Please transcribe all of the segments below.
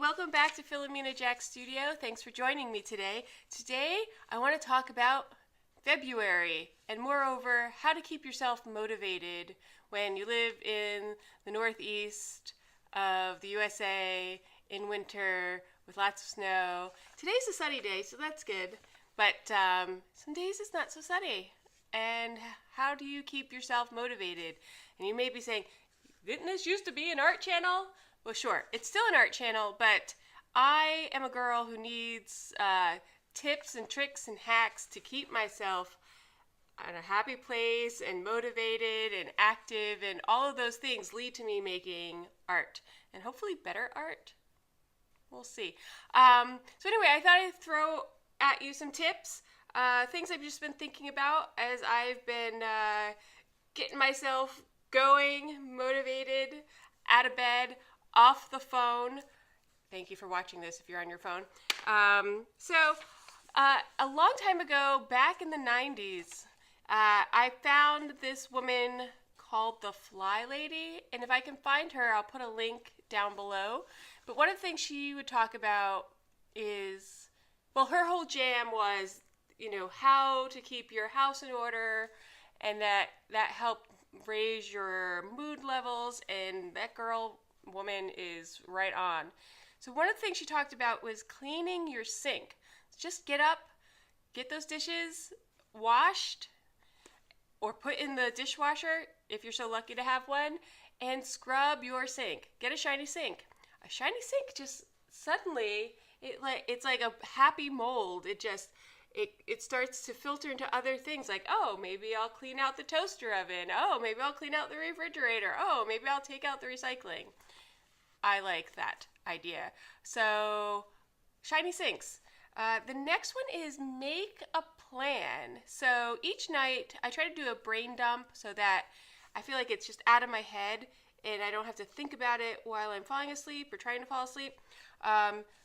welcome back to Philomena Jack Studio. Thanks for joining me today. Today, I want to talk about February and moreover, how to keep yourself motivated when you live in the northeast of the USA in winter with lots of snow. Today's a sunny day, so that's good, but some days it's not so sunny. And how do you keep yourself motivated? And you may be saying, didn't this used to be an art channel? Well, sure, it's still an art channel, but I am a girl who needs tips and tricks and hacks to keep myself in a happy place and motivated and active, and all of those things lead to me making art, and hopefully better art. We'll see. So anyway, I thought I'd throw at you some tips, things I've just been thinking about as I've been getting myself going, motivated, out of bed, off the phone. Thank you for watching this if you're on your phone. A long time ago, back in the 90s, I found this woman called the Fly Lady, and if I can find her, I'll put a link down below. But one of the things she would talk about is, well, her whole jam was, how to keep your house in order, and that helped raise your mood levels, and that woman is right on. So one of the things she talked about was cleaning your sink. Just get up, get those dishes washed or put in the dishwasher if you're so lucky to have one, and scrub your sink. Get a shiny sink. A shiny sink just suddenly, it's like a happy mold. It starts to filter into other things like, oh, maybe I'll clean out the toaster oven. Oh, maybe I'll clean out the refrigerator. Oh, maybe I'll take out the recycling. I like that idea. So, shiny sinks. The next one is make a plan. So each night I try to do a brain dump so that I feel like it's just out of my head and I don't have to think about it while I'm falling asleep or trying to fall asleep.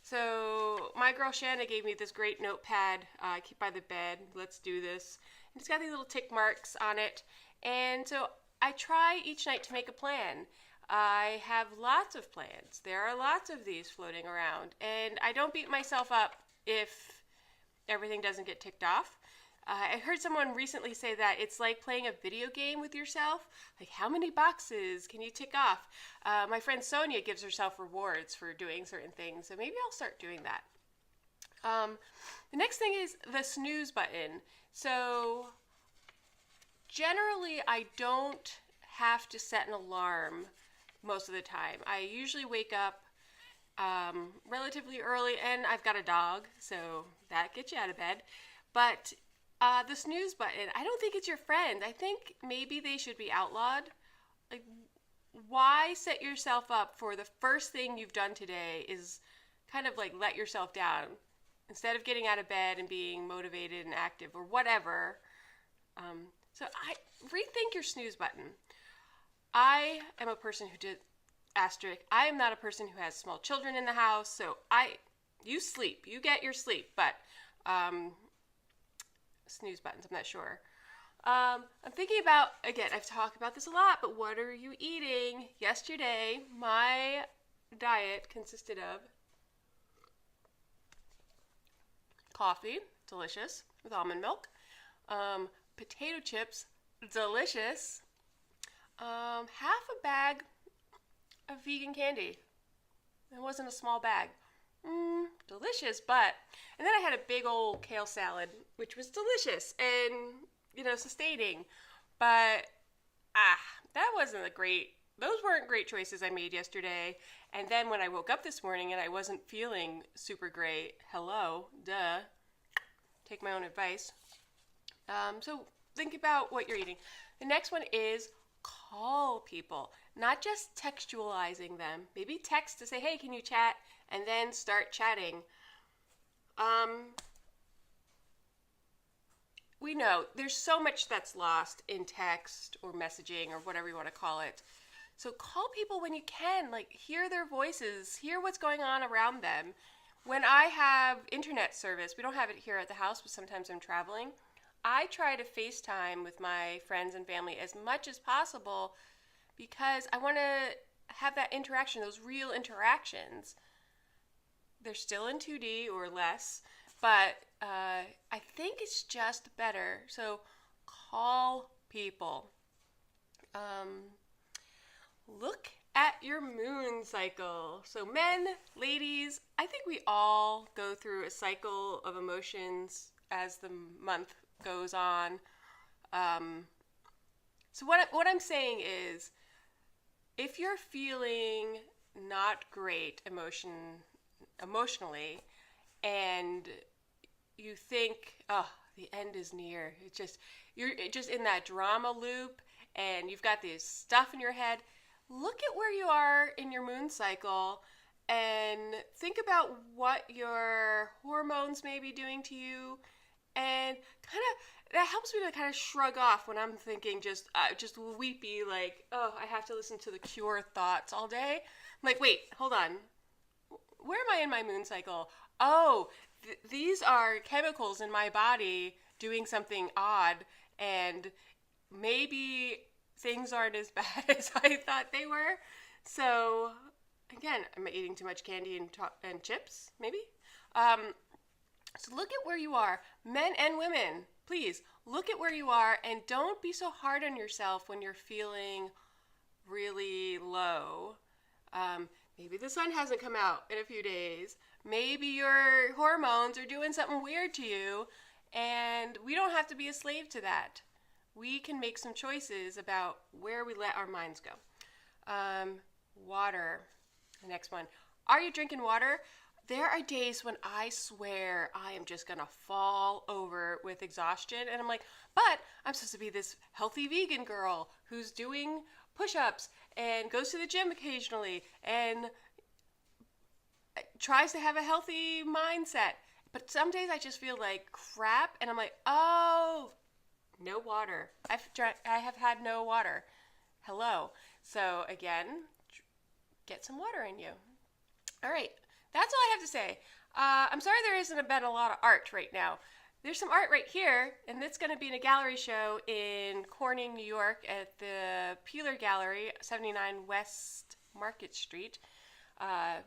So my girl Shanna gave me this great notepad, I keep by the bed, let's do this. And it's got these little tick marks on it. And so I try each night to make a plan. I have lots of plans. There are lots of these floating around. And I don't beat myself up if everything doesn't get ticked off. I heard someone recently say that it's like playing a video game with yourself. Like, how many boxes can you tick off? My friend Sonia gives herself rewards for doing certain things, so maybe I'll start doing that. The next thing is the snooze button. So generally, I don't have to set an alarm most of the time. I usually wake up relatively early, and I've got a dog, so that gets you out of bed. But the snooze button, I don't think it's your friend. I think maybe they should be outlawed. Like, why set yourself up for the first thing you've done today is kind of like let yourself down instead of getting out of bed and being motivated and active or whatever. So I rethink your snooze button. I am a person who did asterisk. I am not a person who has small children in the house, so you sleep. You get your sleep, but snooze buttons, I'm not sure. I'm thinking about, again, I've talked about this a lot, but what are you eating? Yesterday, my diet consisted of coffee, delicious, with almond milk, potato chips, delicious, half a bag of vegan candy. It wasn't a small bag. Delicious, and then I had a big old kale salad, which was delicious and, sustaining, but, those weren't great choices I made yesterday. And then when I woke up this morning and I wasn't feeling super great, take my own advice. So think about what you're eating. The next one is call people, not just textualizing them. Maybe text to say, hey, can you chat? And then start chatting. We know there's so much that's lost in text or messaging or whatever you want to call it. So call people when you can, like hear their voices, hear what's going on around them. When I have internet service, we don't have it here at the house, but sometimes I'm traveling, I try to FaceTime with my friends and family as much as possible because I want to have that interaction, those real interactions. they're still in 2D or less, but I think it's just better. So call people. Look at your moon cycle. So men, ladies, I think we all go through a cycle of emotions as the month goes on. So what I'm saying is, if you're feeling not great emotionally, and you think, oh, the end is near, you're just in that drama loop, and you've got this stuff in your head. Look at where you are in your moon cycle, and think about what your hormones may be doing to you, and that helps me to kind of shrug off when I'm thinking just weepy, like, oh, I have to listen to the Cure thoughts all day. I'm like, wait, hold on. Where am I in my moon cycle? Oh, these are chemicals in my body doing something odd, and maybe things aren't as bad as I thought they were. So, again, I'm eating too much candy and chips, maybe? So look at where you are, men and women. Please look at where you are, and don't be so hard on yourself when you're feeling really low. Maybe the sun hasn't come out in a few days. Maybe your hormones are doing something weird to you, and we don't have to be a slave to that. We can make some choices about where we let our minds go. Water, the next one. Are you drinking water? There are days when I swear I am just going to fall over with exhaustion. And I'm like, but I'm supposed to be this healthy vegan girl who's doing push-ups and goes to the gym occasionally and tries to have a healthy mindset. But some days I just feel like crap. And I'm like, oh, no water. I have had no water. Hello. So again, get some water in you. All right. That's all I have to say. I'm sorry there isn't been a lot of art right now. There's some art right here, and it's going to be in a gallery show in Corning, New York at the Peeler Gallery, 79 West Market Street.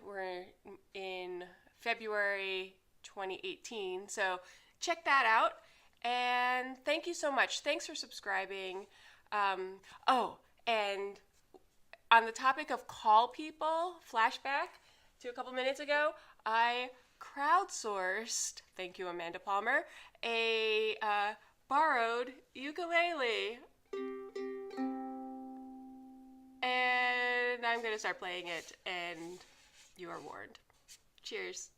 We're in February 2018, so check that out. And thank you so much. Thanks for subscribing. And on the topic of call people, flashback to a couple minutes ago, I crowdsourced, thank you Amanda Palmer, a borrowed ukulele. And I'm going to start playing it, and you are warned. Cheers.